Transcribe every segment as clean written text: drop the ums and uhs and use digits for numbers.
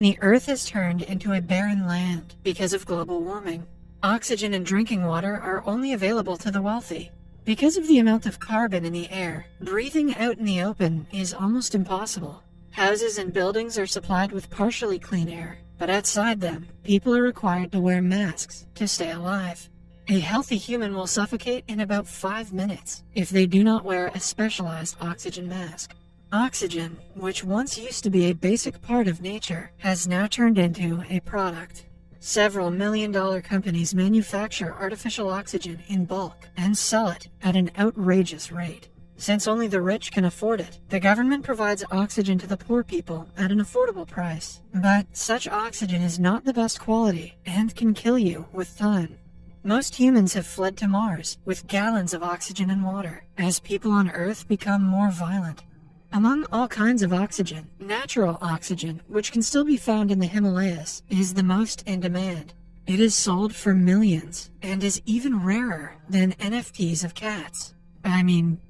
The Earth has turned into a barren land because of global warming. Oxygen and drinking water are only available to the wealthy. Because of the amount of carbon in the air, breathing out in the open is almost impossible. Houses and buildings are supplied with partially clean air, but outside them, people are required to wear masks to stay alive. A healthy human will suffocate in about 5 minutes if they do not wear a specialized oxygen mask. Oxygen, which once used to be a basic part of nature, has now turned into a product. Several million-dollar companies manufacture artificial oxygen in bulk and sell it at an outrageous rate. Since only the rich can afford it, the government provides oxygen to the poor people at an affordable price. But such oxygen is not the best quality and can kill you with time. Most humans have fled to Mars with gallons of oxygen and water as people on Earth become more violent. Among all kinds of oxygen, natural oxygen, which can still be found in the Himalayas, is the most in demand. It is sold for millions and is even rarer than NFTs of cats.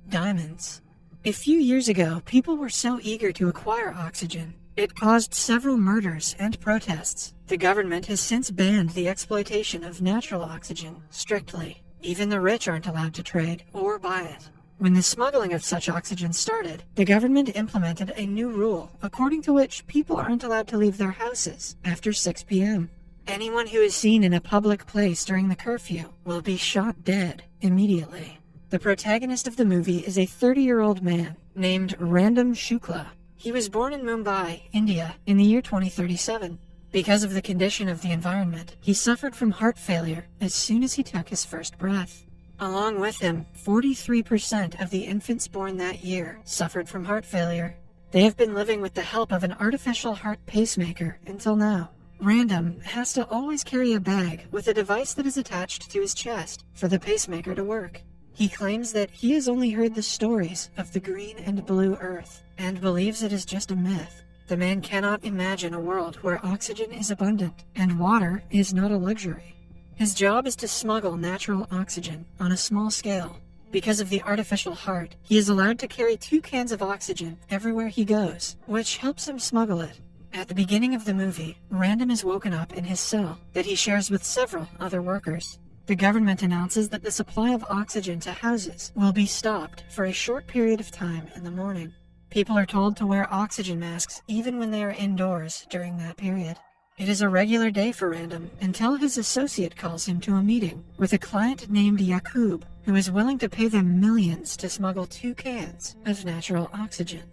Diamonds. A few years ago, people were so eager to acquire oxygen, it caused several murders and protests. The government has since banned the exploitation of natural oxygen strictly. Even the rich aren't allowed to trade or buy it. When the smuggling of such oxygen started, the government implemented a new rule according to which people aren't allowed to leave their houses after 6 p.m. Anyone who is seen in a public place during the curfew will be shot dead immediately. The protagonist of the movie is a 30-year-old man named Random Shukla. He was born in Mumbai, India, in the year 2037. Because of the condition of the environment, he suffered from heart failure as soon as he took his first breath. Along with him, 43% of the infants born that year suffered from heart failure. They have been living with the help of an artificial heart pacemaker until now. Random has to always carry a bag with a device that is attached to his chest for the pacemaker to work. He claims that he has only heard the stories of the green and blue earth and believes it is just a myth. The man cannot imagine a world where oxygen is abundant and water is not a luxury. His job is to smuggle natural oxygen on a small scale. Because of the artificial heart, he is allowed to carry 2 cans of oxygen everywhere he goes, which helps him smuggle it. At the beginning of the movie, Random is woken up in his cell that he shares with several other workers. The government announces that the supply of oxygen to houses will be stopped for a short period of time in the morning. People are told to wear oxygen masks even when they are indoors during that period. It is a regular day for Random until his associate calls him to a meeting with a client named Yakub, who is willing to pay them millions to smuggle 2 cans of natural oxygen.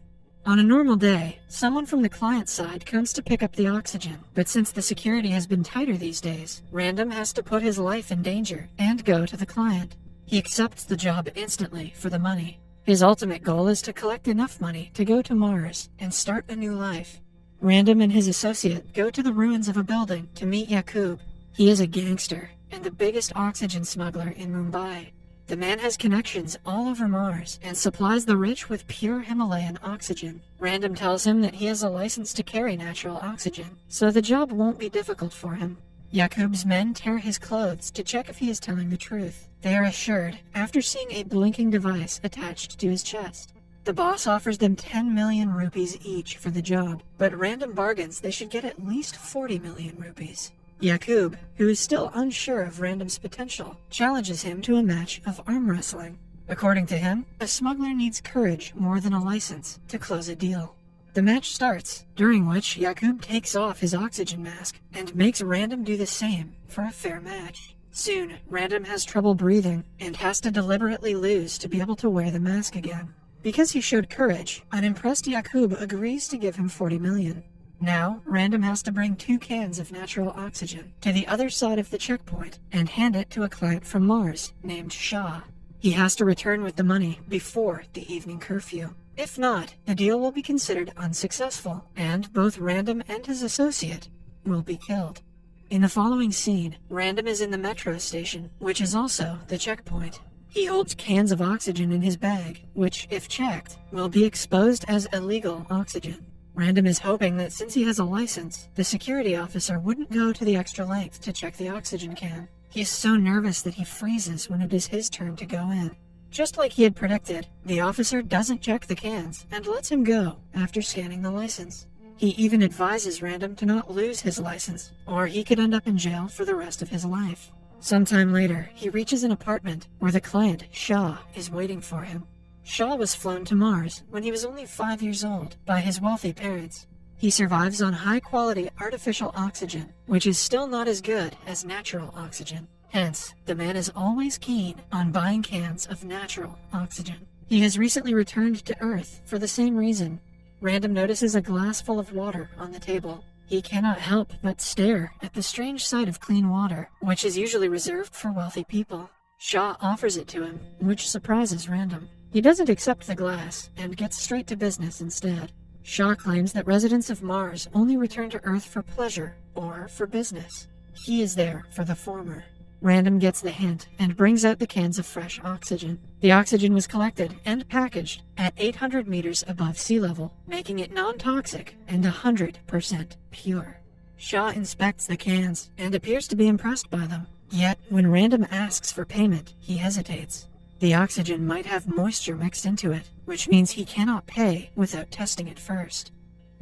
On a normal day, someone from the client side comes to pick up the oxygen, but since the security has been tighter these days, Random has to put his life in danger and go to the client. He accepts the job instantly for the money. His ultimate goal is to collect enough money to go to Mars and start a new life. Random and his associate go to the ruins of a building to meet Yakub. He is a gangster and the biggest oxygen smuggler in Mumbai. The man has connections all over Mars and supplies the rich with pure Himalayan oxygen. Random tells him that he has a license to carry natural oxygen, so the job won't be difficult for him. Yakub's men tear his clothes to check if he is telling the truth. They are assured after seeing a blinking device attached to his chest. The boss offers them 10 million rupees each for the job, but Random bargains they should get at least 40 million rupees. Yakub, who is still unsure of Random's potential, challenges him to a match of arm wrestling. According to him, a smuggler needs courage more than a license to close a deal. The match starts, during which Yakub takes off his oxygen mask and makes Random do the same for a fair match. Soon, Random has trouble breathing and has to deliberately lose to be able to wear the mask again. Because he showed courage, unimpressed Yakub agrees to give him 40 million. Now, Random has to bring 2 cans of natural oxygen to the other side of the checkpoint and hand it to a client from Mars named Shah. He has to return with the money before the evening curfew. If not, the deal will be considered unsuccessful, and both Random and his associate will be killed. In the following scene, Random is in the metro station, which is also the checkpoint. He holds cans of oxygen in his bag, which, if checked, will be exposed as illegal oxygen. Random is hoping that since he has a license, the security officer wouldn't go to the extra length to check the oxygen can. He is so nervous that he freezes when it is his turn to go in. Just like he had predicted, the officer doesn't check the cans and lets him go after scanning the license. He even advises Random to not lose his license, or he could end up in jail for the rest of his life. Sometime later, he reaches an apartment where the client, Shaw, is waiting for him. Shaw was flown to Mars when he was only 5 years old by his wealthy parents. He survives on high-quality artificial oxygen, which is still not as good as natural oxygen. Hence, the man is always keen on buying cans of natural oxygen. He has recently returned to Earth for the same reason. Random notices a glass full of water on the table. He cannot help but stare at the strange sight of clean water, which is usually reserved for wealthy people. Shaw offers it to him, which surprises Random. He doesn't accept the glass and gets straight to business instead. Shaw claims that residents of Mars only return to Earth for pleasure or for business. He is there for the former. Random gets the hint and brings out the cans of fresh oxygen. The oxygen was collected and packaged at 800 meters above sea level, making it non-toxic and 100% pure. Shaw inspects the cans and appears to be impressed by them. Yet, when Random asks for payment, he hesitates. The oxygen might have moisture mixed into it, which means he cannot pay without testing it first.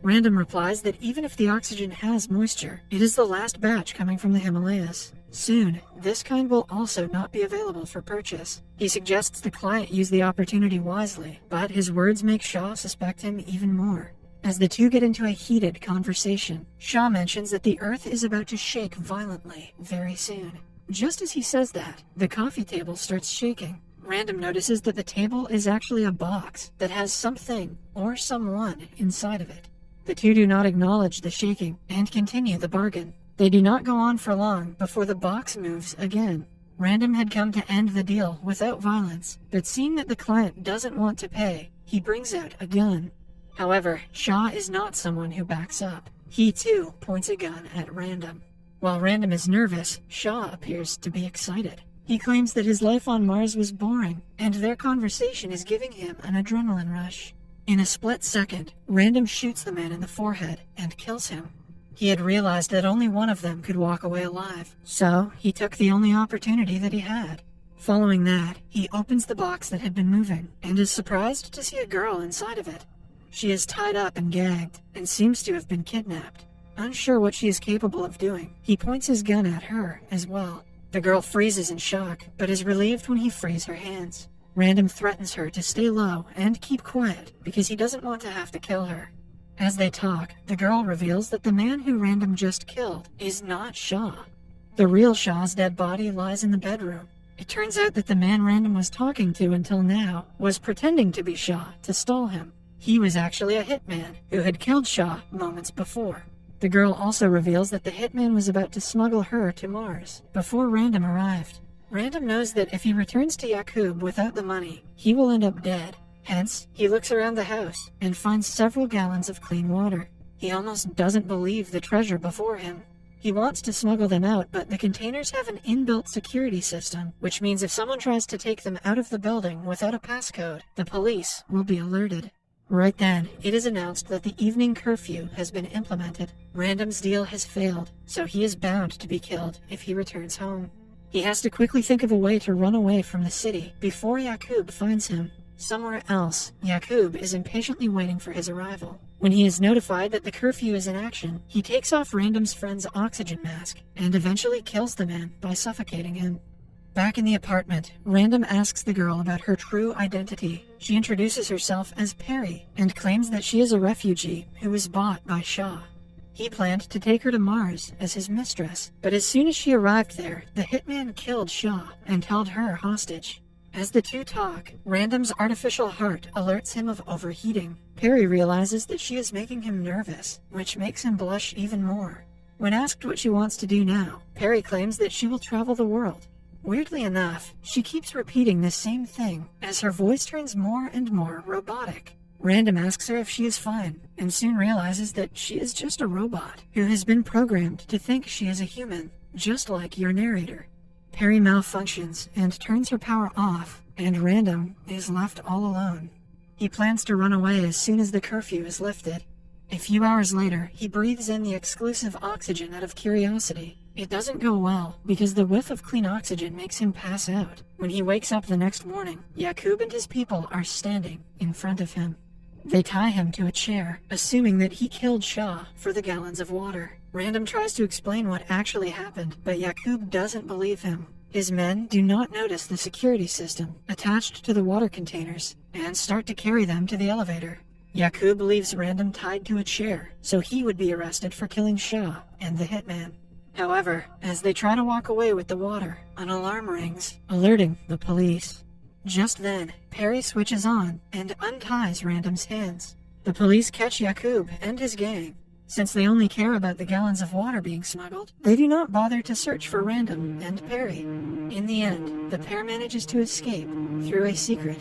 Random replies that even if the oxygen has moisture, it is the last batch coming from the Himalayas. Soon, this kind will also not be available for purchase. He suggests the client use the opportunity wisely, but his words make Shaw suspect him even more. As the two get into a heated conversation, Shaw mentions that the Earth is about to shake violently very soon. Just as he says that, the coffee table starts shaking. Random notices that the table is actually a box that has something or someone inside of it. The two do not acknowledge the shaking and continue the bargain. They do not go on for long before the box moves again. Random had come to end the deal without violence, but seeing that the client doesn't want to pay, he brings out a gun. However, Shaw is not someone who backs up. He too points a gun at Random. While Random is nervous, Shaw appears to be excited. He claims that his life on Mars was boring, and their conversation is giving him an adrenaline rush. In a split second, Random shoots the man in the forehead and kills him. He had realized that only one of them could walk away alive, so he took the only opportunity that he had. Following that, he opens the box that had been moving, and is surprised to see a girl inside of it. She is tied up and gagged, and seems to have been kidnapped. Unsure what she is capable of doing, he points his gun at her as well. The girl freezes in shock, but is relieved when he frees her hands. Random threatens her to stay low and keep quiet, because he doesn't want to have to kill her. As they talk, the girl reveals that the man who Random just killed is not Shaw. The real Shaw's dead body lies in the bedroom. It turns out that the man Random was talking to until now was pretending to be Shaw to stall him. He was actually a hitman who had killed Shaw moments before. The girl also reveals that the hitman was about to smuggle her to Mars before Random arrived. Random knows that if he returns to Yakub without the money, he will end up dead. Hence, he looks around the house and finds several gallons of clean water. He almost doesn't believe the treasure before him. He wants to smuggle them out, but the containers have an inbuilt security system, which means if someone tries to take them out of the building without a passcode, the police will be alerted. Right then, it is announced that the evening curfew has been implemented. Random's deal has failed, so he is bound to be killed if he returns home. He has to quickly think of a way to run away from the city before Yakub finds him. Somewhere else, Yakub is impatiently waiting for his arrival. When he is notified that the curfew is in action, he takes off Random's friend's oxygen mask and eventually kills the man by suffocating him. Back in the apartment, Random asks the girl about her true identity. She introduces herself as Perry and claims that she is a refugee who was bought by Shaw. He planned to take her to Mars as his mistress, but as soon as she arrived there, the hitman killed Shaw and held her hostage. As the two talk, Random's artificial heart alerts him of overheating. Perry realizes that she is making him nervous, which makes him blush even more. When asked what she wants to do now, Perry claims that she will travel the world. Weirdly enough, she keeps repeating the same thing as her voice turns more and more robotic. Random asks her if she is fine, and soon realizes that she is just a robot who has been programmed to think she is a human, just like your narrator. Perry malfunctions and turns her power off, and Random is left all alone. He plans to run away as soon as the curfew is lifted. A few hours later, he breathes in the exclusive oxygen out of curiosity. It doesn't go well, because the whiff of clean oxygen makes him pass out. When he wakes up the next morning, Yakub and his people are standing in front of him. They tie him to a chair, assuming that he killed Shaw for the gallons of water. Random tries to explain what actually happened, but Yaqub doesn't believe him. His men do not notice the security system attached to the water containers and start to carry them to the elevator. Yaqub leaves Random tied to a chair, so he would be arrested for killing Shaw and the hitman. However, as they try to walk away with the water, an alarm rings, alerting the police. Just then, Perry switches on and unties Random's hands. The police catch Yaqub and his gang. Since they only care about the gallons of water being smuggled, they do not bother to search for Random and Perry. In the end, the pair manages to escape through a secret